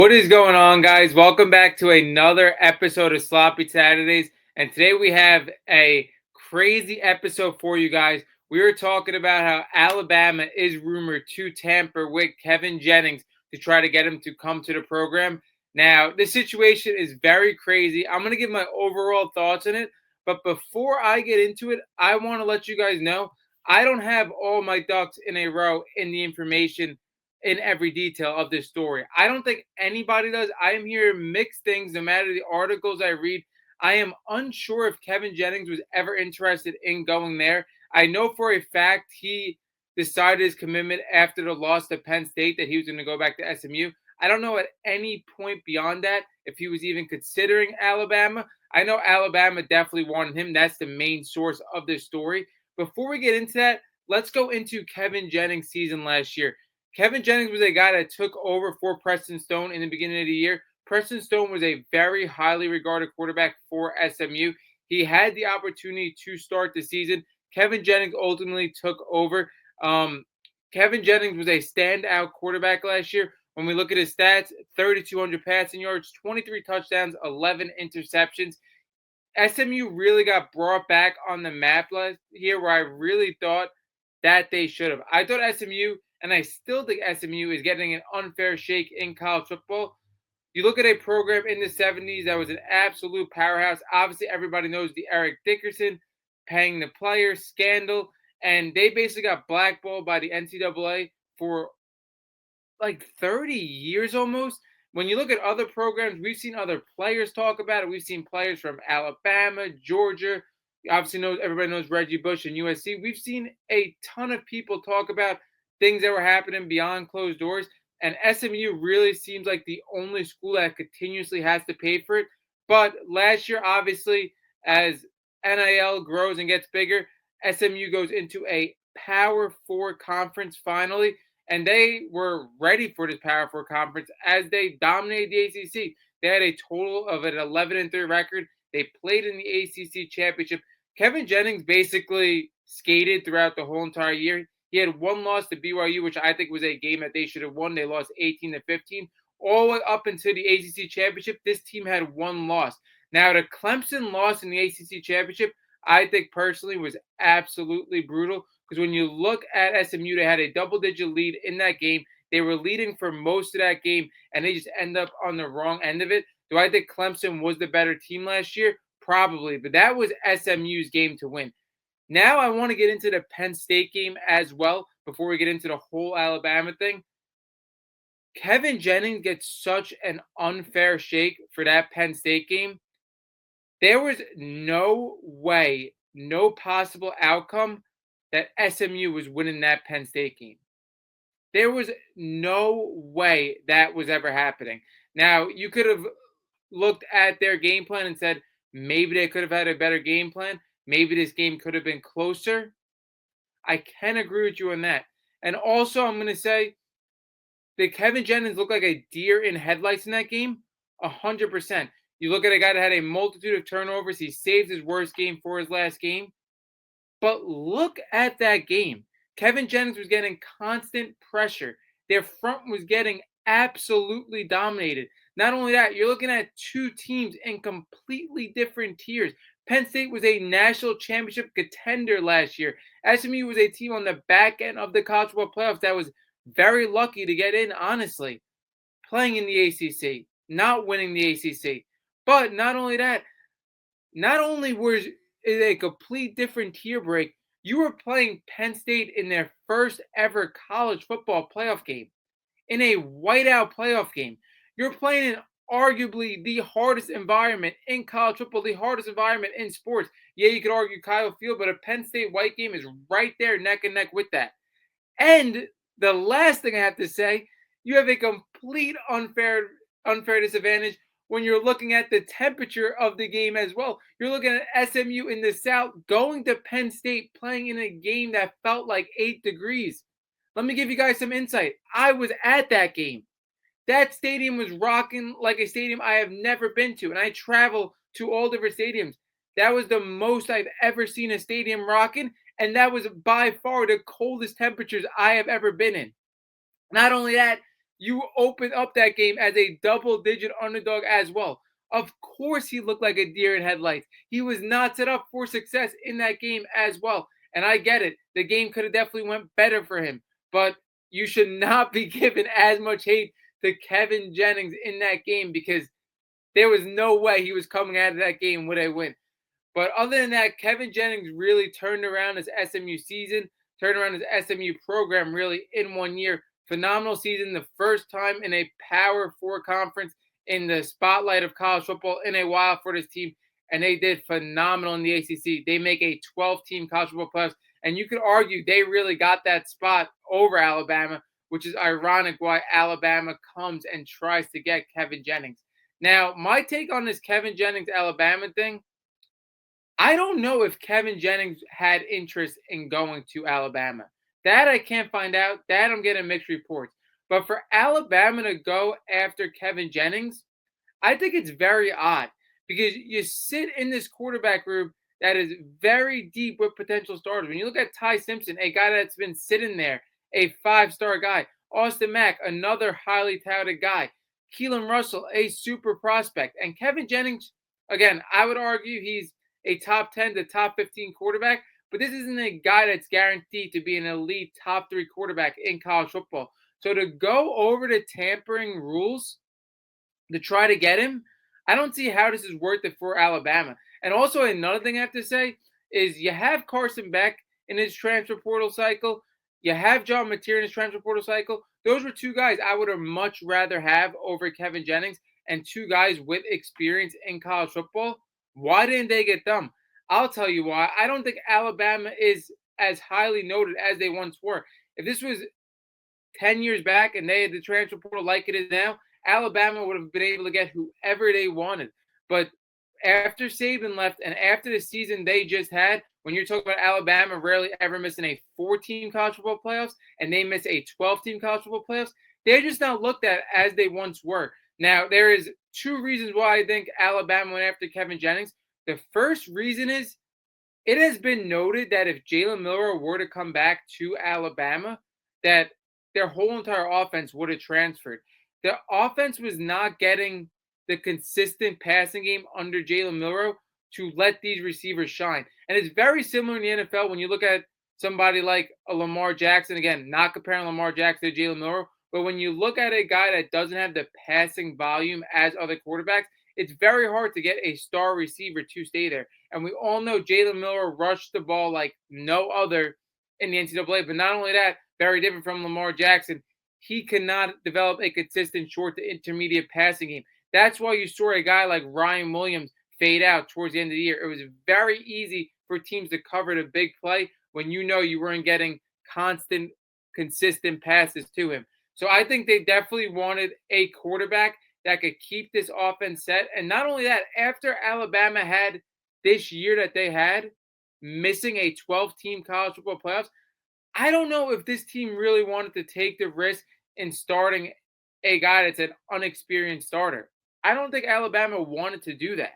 What is going on, guys? Welcome back to another episode of Sloppy Saturdays. And today we have a crazy episode for you guys. We were talking about how Alabama is rumored to tamper with Kevin Jennings to try to get him to come to the program. Now, this situation is very crazy. I'm going to give my overall thoughts on it. But before I get into it, I want to let you guys know I don't have all my ducks in a row in the information in every detail of this story. I don't think anybody does. I am hearing mixed things no matter the articles I read. I am unsure if Kevin Jennings was ever interested in going there. I know for a fact he decided his commitment after the loss to Penn State that he was going to go back to SMU. I don't know at any point beyond that if he was even considering Alabama. I know Alabama definitely wanted him. That's the main source of this story. Before we get into that, let's go into Kevin Jennings' season last year. Kevin Jennings was a guy that took over for Preston Stone in the beginning of the year. Preston Stone was a very highly regarded quarterback for SMU. He had the opportunity to start the season. Kevin Jennings ultimately took over. Kevin Jennings was a standout quarterback last year. When we look at his stats, 3,200 passing yards, 23 touchdowns, 11 interceptions. SMU really got brought back on the map last year where I really thought that they should have. I thought SMU, and I still think SMU is getting an unfair shake in college football. You look at a program in the 70s that was an absolute powerhouse. Obviously, everybody knows the Eric Dickerson paying the players scandal, and they basically got blackballed by the NCAA for like 30 years almost. When you look at other programs, we've seen other players talk about it. We've seen players from Alabama, Georgia. Obviously, everybody knows Reggie Bush and USC. We've seen a ton of people talk about things that were happening beyond closed doors. And SMU really seems like the only school that continuously has to pay for it. But last year, obviously, as NIL grows and gets bigger, SMU goes into a Power Four conference finally, and they were ready for this Power Four conference as they dominated the ACC. They had a total of an 11-3 record. They played in the ACC championship. Kevin Jennings basically skated throughout the whole entire year. He had one loss to BYU, which I think was a game that they should have won. They lost 18-15. All the way up into the ACC championship, this team had one loss. Now, the Clemson loss in the ACC championship, I think personally was absolutely brutal because when you look at SMU, they had a double-digit lead in that game. They were leading for most of that game, and they just end up on the wrong end of it. Do I think Clemson was the better team last year? Probably, but that was SMU's game to win. Now I want to get into the Penn State game as well before we get into the whole Alabama thing. Kevin Jennings gets such an unfair shake for that Penn State game. There was no way, no possible outcome that SMU was winning that Penn State game. There was no way that was ever happening. Now, you could have looked at their game plan and said maybe they could have had a better game plan. Maybe this game could have been closer. I can agree with you on that. And also, I'm going to say, did Kevin Jennings look like a deer in headlights in that game? 100%. You look at a guy that had a multitude of turnovers. He saved his worst game for his last game. But look at that game. Kevin Jennings was getting constant pressure. Their front was getting absolutely dominated. Not only that, you're looking at two teams in completely different tiers. Penn State was a national championship contender last year. SMU was a team on the back end of the college football playoffs that was very lucky to get in, honestly, playing in the ACC, not winning the ACC. But not only that, not only was it a complete different tier break, you were playing Penn State in their first ever college football playoff game, in a whiteout playoff game. You're playing in arguably the hardest environment in college football, the hardest environment in sports. Yeah, you could argue Kyle Field, but a Penn State white game is right there neck and neck with that. And the last thing I have to say, you have a complete unfair disadvantage when you're looking at the temperature of the game as well. You're looking at SMU in the South going to Penn State playing in a game that felt like 8 degrees. Let me give you guys some insight. I was at that game. That stadium was rocking like a stadium I have never been to, and I travel to all different stadiums. That was the most I've ever seen a stadium rocking, and that was by far the coldest temperatures I have ever been in. Not only that, You opened up that game as a double-digit underdog as well. Of course, he looked like a deer in headlights. He was not set up for success in that game as well. And I get it. The game could have definitely went better for him. But you should not be giving as much hate to Kevin Jennings in that game because there was no way he was coming out of that game with a win. But other than that, Kevin Jennings really turned around his SMU season, turned around his SMU program really in 1 year. Phenomenal season, the first time in a Power Four conference in the spotlight of college football in a while for this team. And they did phenomenal in the ACC. They make a 12-team college football playoffs. And you could argue they really got that spot over Alabama, which is ironic why Alabama comes and tries to get Kevin Jennings. Now, my take on this Kevin Jennings Alabama thing, I don't know if Kevin Jennings had interest in going to Alabama. That I can't find out. That I'm getting mixed reports. But for Alabama to go after Kevin Jennings, I think it's very odd because you sit in this quarterback group that is very deep with potential starters. When you look at Ty Simpson, a guy that's been sitting there, a five-star guy. Austin Mack, another highly touted guy. Keelan Russell, a super prospect. And Kevin Jennings, again, I would argue he's a top 10 to top 15 quarterback, but this isn't a guy that's guaranteed to be an elite top 3 quarterback in college football. So to go over the tampering rules to try to get him, I don't see how this is worth it for Alabama. And also another thing I have to say is you have Carson Beck in his transfer portal cycle. You have John Mateer in his transfer portal cycle. Those were two guys I would have much rather have over Kevin Jennings and two guys with experience in college football. Why didn't they get them? I'll tell you why. I don't think Alabama is as highly noted as they once were. If this was 10 years back and they had the transfer portal like it is now, Alabama would have been able to get whoever they wanted. But after Saban left and after the season they just had, when you're talking about Alabama rarely ever missing a 4-team college football playoffs and they miss a 12-team college football playoffs, they're just not looked at as they once were. Now, there is two reasons why I think Alabama went after Kevin Jennings. The first reason is it has been noted that if Jalen Milroe were to come back to Alabama, that their whole entire offense would have transferred. The offense was not getting the consistent passing game under Jalen Milroe to let these receivers shine. And it's very similar in the NFL when you look at somebody like a Lamar Jackson. Again, not comparing Lamar Jackson to Jalen Milroe, but when you look at a guy that doesn't have the passing volume as other quarterbacks, it's very hard to get a star receiver to stay there. And we all know Jalen Milroe rushed the ball like no other in the NCAA. But not only that, very different from Lamar Jackson, he cannot develop a consistent short to intermediate passing game. That's why you saw a guy like Ryan Williams fade out towards the end of the year. It was very easy for teams to cover the big play when you know you weren't getting constant, consistent passes to him. So I think they definitely wanted a quarterback that could keep this offense set. And not only that, after Alabama had this year that they had, missing a 12-team college football playoffs, I don't know if this team really wanted to take the risk in starting a guy that's an unexperienced starter. I don't think Alabama wanted to do that.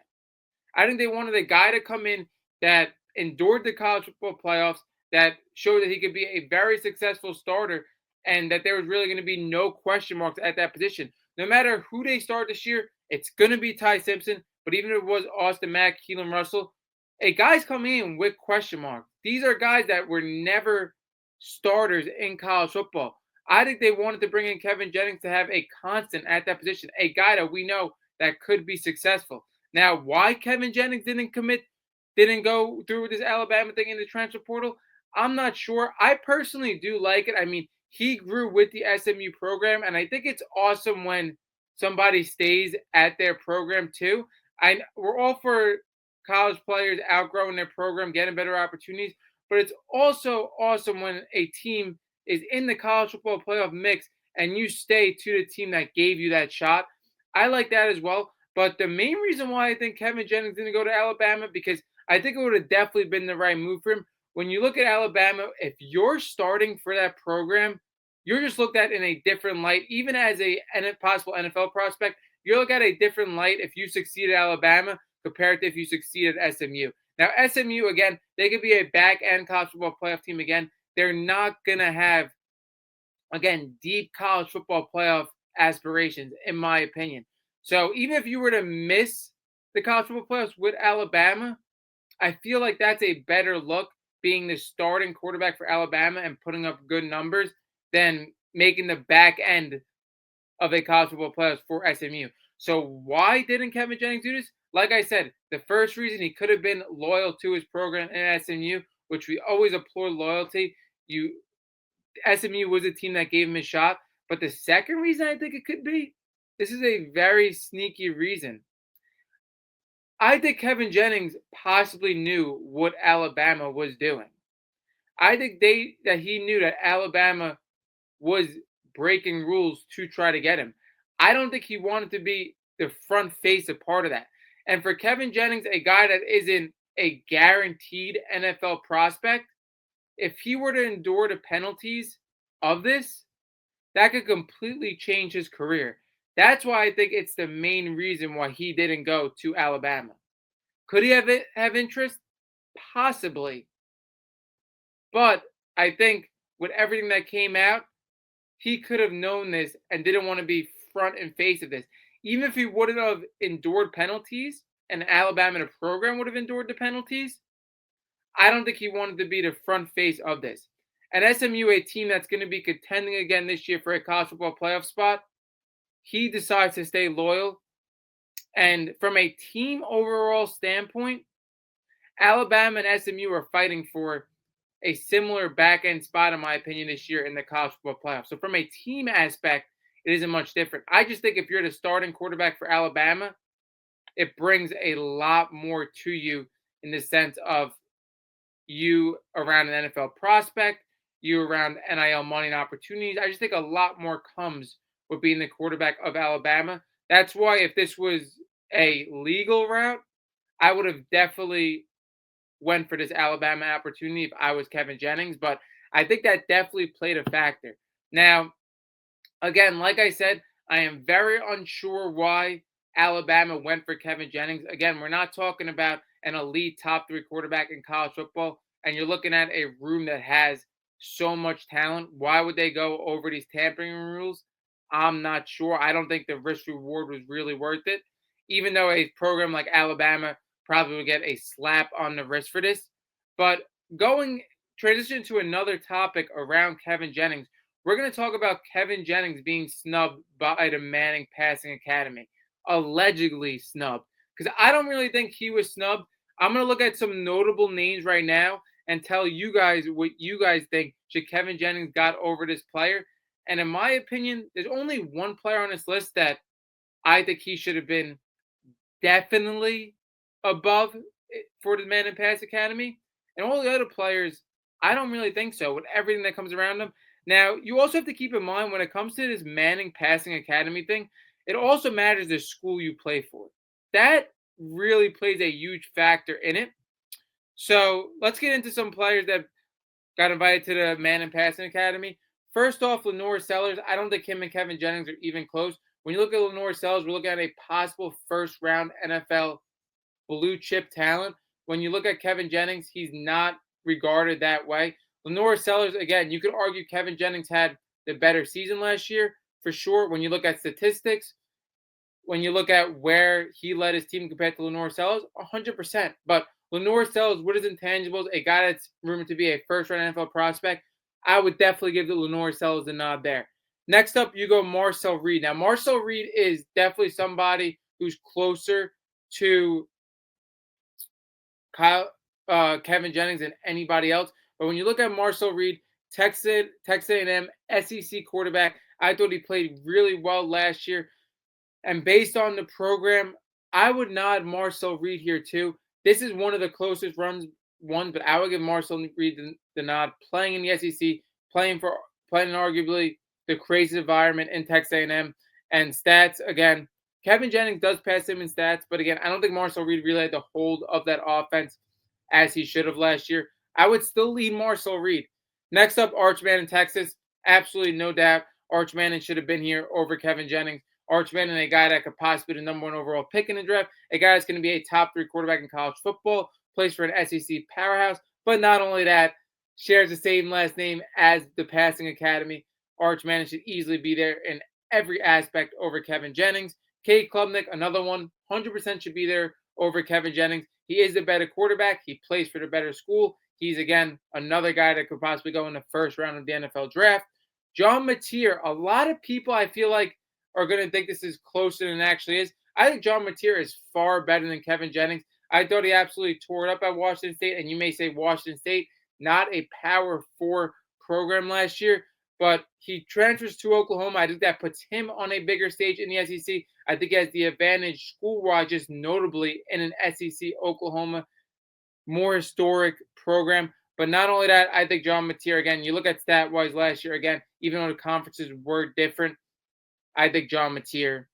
I think they wanted a guy to come in that endured the college football playoffs, that showed that he could be a very successful starter, and that there was really going to be no question marks at that position. No matter who they start this year, it's going to be Ty Simpson. But even if it was Austin Mack, Keelan Russell, a guy's coming in with question marks. These are guys that were never starters in college football. I think they wanted to bring in Kevin Jennings to have a constant at that position, a guy that we know that could be successful. Now, why Kevin Jennings didn't go through with this Alabama thing in the transfer portal, I'm not sure. I personally do like it. I mean, he grew with the SMU program, and I think it's awesome when somebody stays at their program too. We're all for college players outgrowing their program, getting better opportunities, but it's also awesome when a team is in the college football playoff mix and you stay to the team that gave you that shot. I like that as well. But the main reason why I think Kevin Jennings didn't go to Alabama, because I think it would have definitely been the right move for him. When you look at Alabama, if you're starting for that program, you're just looked at in a different light. Even as a possible NFL prospect, you're looked at a different light if you succeed at Alabama compared to if you succeed at SMU. Now, SMU, again, they could be a back-end college football playoff team again. They're not going to have, again, deep college football playoff aspirations, in my opinion. So even if you were to miss the college football playoffs with Alabama, I feel like that's a better look being the starting quarterback for Alabama and putting up good numbers than making the back end of a college football playoffs for SMU. So why didn't Kevin Jennings do this? Like I said, the first reason he could have been loyal to his program in SMU, which we always applaud loyalty. You SMU was a team that gave him a shot. But the second reason I think it could be, this is a very sneaky reason. I think Kevin Jennings possibly knew what Alabama was doing. I think that he knew that Alabama was breaking rules to try to get him. I don't think he wanted to be the front face of part of that. And for Kevin Jennings, a guy that isn't a guaranteed NFL prospect, if he were to endure the penalties of this, that could completely change his career. That's why I think it's the main reason why he didn't go to Alabama. Could he have interest? Possibly. But I think with everything that came out, he could have known this and didn't want to be front and face of this. Even if he wouldn't have endured penalties and Alabama, the program, would have endured the penalties, I don't think he wanted to be the front face of this. And SMU, a team that's going to be contending again this year for a college football playoff spot, he decides to stay loyal. And from a team overall standpoint, Alabama and SMU are fighting for a similar back end spot, in my opinion, this year in the college football playoffs. So, from a team aspect, it isn't much different. I just think if you're the starting quarterback for Alabama, it brings a lot more to you in the sense of you around an NFL prospect, you around NIL money and opportunities. I just think a lot more comes with being the quarterback of Alabama. That's why if this was a legal route, I would have definitely went for this Alabama opportunity if I was Kevin Jennings, but I think that definitely played a factor. Now, again, like I said, I am very unsure why Alabama went for Kevin Jennings. Again, we're not talking about an elite top three quarterback in college football, and you're looking at a room that has so much talent. Why would they go over these tampering rules? I'm not sure. I don't think the risk reward was really worth it, even though a program like Alabama probably would get a slap on the wrist for this. But going transition to another topic around Kevin Jennings, we're going to talk about Kevin Jennings being snubbed by the Manning Passing Academy, allegedly snubbed. Because I don't really think he was snubbed. I'm going to look at some notable names right now and tell you guys what you guys think should Kevin Jennings got over this player. And in my opinion, there's only one player on this list that I think he should have been definitely above for the Man and Pass Academy. And all the other players, I don't really think so with everything that comes around them. Now, you also have to keep in mind when it comes to this Manning Passing Academy thing, it also matters the school you play for. That really plays a huge factor in it. So let's get into some players that got invited to the Manning Passing Academy. First off, Lenore Sellers. I don't think him and Kevin Jennings are even close. When you look at Lenore Sellers, we're looking at a possible first round NFL blue chip talent. When you look at Kevin Jennings, he's not regarded that way. Lenore Sellers, again, you could argue Kevin Jennings had the better season last year for sure. When you look at statistics, when you look at where he led his team compared to Lenore Sellers, 100%. But Lenore Sellers, what is intangibles? A guy that's rumored to be a first-round NFL prospect, I would definitely give the Lenore Sellers the nod there. Next up, you go Marcel Reed. Now, Marcel Reed is definitely somebody who's closer to Kevin Jennings than anybody else. But when you look at Marcel Reed, Texas A&M SEC quarterback, I thought he played really well last year. And based on the program, I would nod Marcel Reed here too. This is one of the closest runs won, but I would give Marcel Reed the nod. Playing in the SEC, playing in arguably the craziest environment in Texas A&M, and stats again. Kevin Jennings does pass him in stats, but again, I don't think Marcel Reed really had the hold of that offense as he should have last year. I would still lead Marcel Reed. Next up, Arch Manning in Texas. Absolutely no doubt. Arch Manning should have been here over Kevin Jennings. Arch Manning, a guy that could possibly be the number one overall pick in the draft, a guy that's going to be a top three quarterback in college football, plays for an SEC powerhouse, but not only that, shares the same last name as the Passing Academy. Arch Manning should easily be there in every aspect over Kevin Jennings. Cade Klubnik, another one, 100% should be there over Kevin Jennings. He is the better quarterback. He plays for the better school. He's, again, another guy that could possibly go in the first round of the NFL draft. John Mateer, a lot of people I feel like are going to think this is closer than it actually is. I think John Mateer is far better than Kevin Jennings. I thought he absolutely tore it up at Washington State, and you may say Washington State, not a Power 4 program last year, but he transfers to Oklahoma. I think that puts him on a bigger stage in the SEC. I think he has the advantage school-wise, just notably in an SEC Oklahoma, more historic program. But not only that, I think John Mateer, again, you look at stat-wise last year, again, even though the conferences were different, I think John Mateer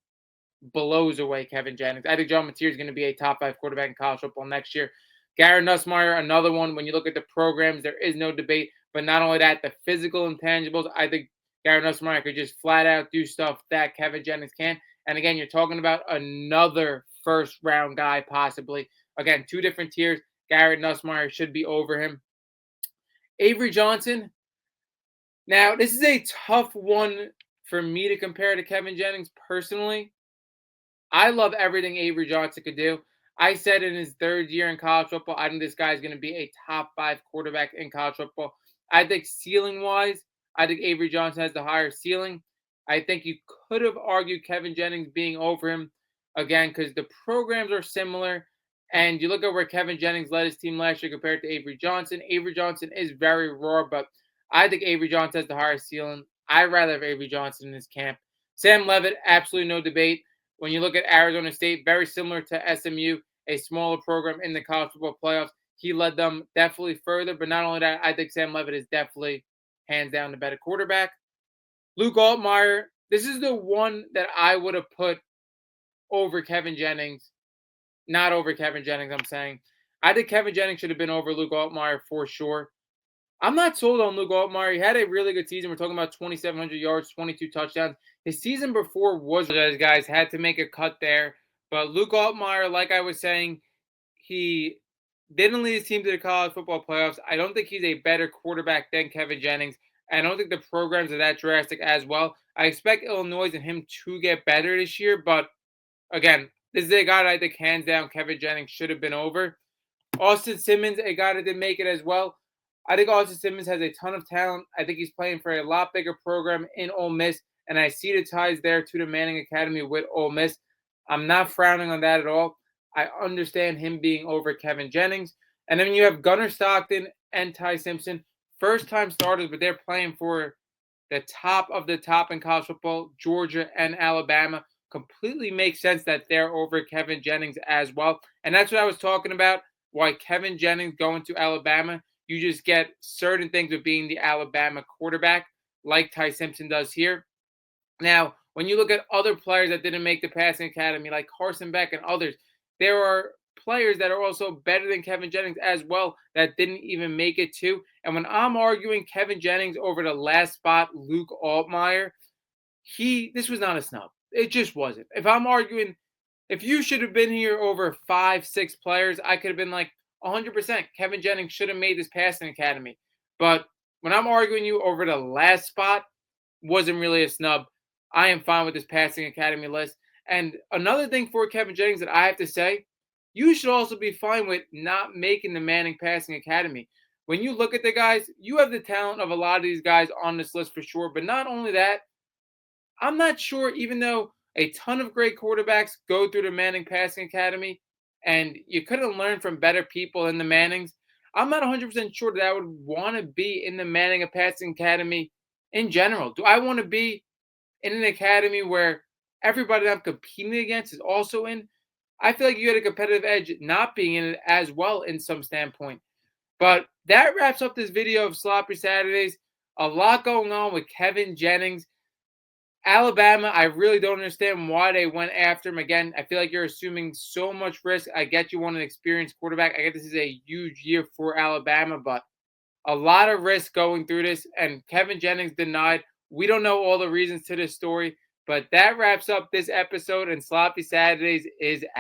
blows away Kevin Jennings. I think John Mateer is going to be a top 5 quarterback in college football next year. Garrett Nussmeier, another one. When you look at the programs, there is no debate. But not only that, the physical intangibles, I think Garrett Nussmeier could just flat out do stuff that Kevin Jennings can. And again, you're talking about another first round guy, possibly. Again, 2 different tiers. Garrett Nussmeier should be over him. Avery Johnson. Now, this is a tough one for me to compare to Kevin Jennings personally. I love everything Avery Johnson could do. I said in his 3rd year in college football, I think this guy is going to be a top 5 quarterback in college football. I think ceiling-wise, I think Avery Johnson has the higher ceiling. I think you could have argued Kevin Jennings being over him, again, because the programs are similar. And you look at where Kevin Jennings led his team last year compared to Avery Johnson. Avery Johnson is very raw, but I think Avery Johnson has the higher ceiling. I'd rather have Avery Johnson in this camp. Sam Levitt, absolutely no debate. When you look at Arizona State, very similar to SMU, a smaller program in the college football playoffs. He led them definitely further. But not only that, I think Sam Levitt is definitely, hands down, the better quarterback. Luke Altmaier, this is the one that I would have put over Kevin Jennings. Not over Kevin Jennings, I'm saying. I think Kevin Jennings should have been over Luke Altmaier for sure. I'm not sold on Luke Altmaier. He had a really good season. We're talking about 2,700 yards, 22 touchdowns. His season before was, guys, had to make a cut there. But Luke Altmaier, like I was saying, he didn't lead his team to the college football playoffs. I don't think he's a better quarterback than Kevin Jennings. I don't think the programs are that drastic as well. I expect Illinois and him to get better this year. But again, this is a guy that I think hands down Kevin Jennings should have been over. Austin Simmons, a guy that didn't make it as well. I think Austin Simmons has a ton of talent. I think he's playing for a lot bigger program in Ole Miss, and I see the ties there to the Manning Academy with Ole Miss. I'm not frowning on that at all. I understand him being over Kevin Jennings. And then you have Gunnar Stockton and Ty Simpson, first-time starters, but they're playing for the top of the top in college football, Georgia and Alabama. Completely makes sense that they're over Kevin Jennings as well. And that's what I was talking about, why Kevin Jennings going to Alabama. You just get certain things of being the Alabama quarterback, like Ty Simpson does here. Now, when you look at other players that didn't make the passing academy, like Carson Beck and others, there are players that are also better than Kevin Jennings as well that didn't even make it too. And when I'm arguing Kevin Jennings over the last spot, Luke Altmaier, this was not a snub. It just wasn't. If I'm arguing, if you should have been here over 5, 6 players, I could have been like 100%. Kevin Jennings should have made this passing academy. But when I'm arguing you over the last spot, wasn't really a snub. I am fine with this passing academy list. And another thing for Kevin Jennings that I have to say, you should also be fine with not making the Manning passing academy. When you look at the guys, you have the talent of a lot of these guys on this list for sure. But not only that, I'm not sure, even though a ton of great quarterbacks go through the Manning passing academy, and you couldn't learn from better people than the Mannings, I'm not 100% sure that I would want to be in the Manning passing academy in general. Do I want to be in an academy where everybody that I'm competing against is also in? I feel like you had a competitive edge not being in it as well in some standpoint. But that wraps up this video of Sloppy Saturdays. A lot going on with Kevin Jennings. Alabama, I really don't understand why they went after him. Again, I feel like you're assuming so much risk. I get you want an experienced quarterback. I get this is a huge year for Alabama, but a lot of risk going through this. And Kevin Jennings denied. We don't know all the reasons to this story, but that wraps up this episode, and Sloppy Saturdays is